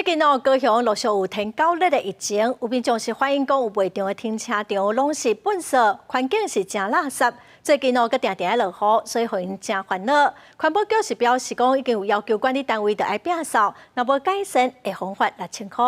近高雄陆续有天9日的疫情，有民众是反映讲有袂当的停车场拢是粪扫，环境是真垃圾。最近佮定定落雨，所以互因真烦恼。环保局是表示讲已经有要求管理单位着爱摒扫，若无改善会罚款6000块。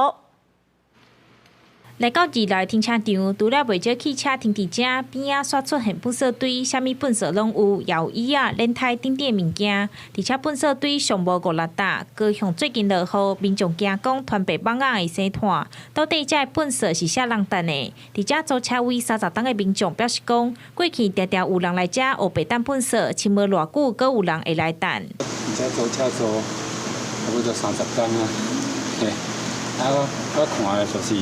来到2楼停车场，除了袂少汽车停伫遮，边仔刷出现垃圾堆，啥物垃圾拢有，也有椅仔、轮胎等等物件。而且垃圾堆上无5-6笪。高雄最近落雨，民众惊讲团白蠓仔会生炭，到底遮的垃圾是啥人等的？伫遮租车位30栋的民众表示讲，过去常常有人来遮黑白等垃圾，请无偌久，阁有人会来等。遮租车租差不多30栋啊，嘿，我看的就是。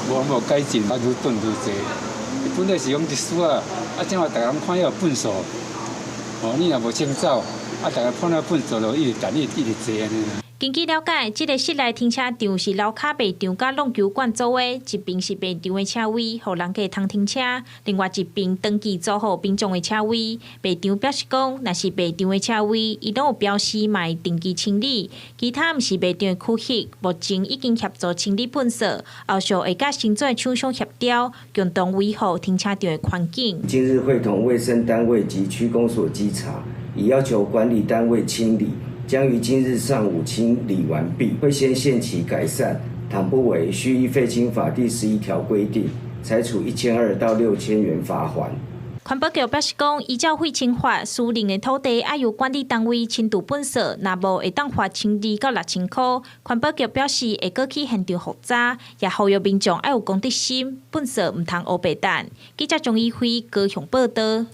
无改进，愈囤愈济。本来是讲一丝啊，正话大家看要粪扫，你若无清扫，大家看到粪扫就一直坐安尼。 根据了解，这个室内停车场是楼骹卖场甲弄球馆组的，一边是卖场的车位，互人家通停车；另外一边登记租予民众的车位。卖场表示讲，若是卖场的车位，伊拢有标示卖定期清理；其他毋是卖场的区域，目前已经协助清理粪扫，后续会甲新做厂商协调，共同维护停车场的环境。今日会同卫生单位及区公所稽查，已要求管理单位清理。 将于今日上午清理完毕，会先限期改善，倘不为，须依废清法第11条规定，裁处1200到6000元罚锾。环保局表示讲，依照废清法，私人的土地要由管理单位亲自粪扫，若无会当罚1200到6000块。环保局表示会过去现场复查，也呼吁民众要有公德心，粪扫唔通黑白等。记者钟义辉高雄报道。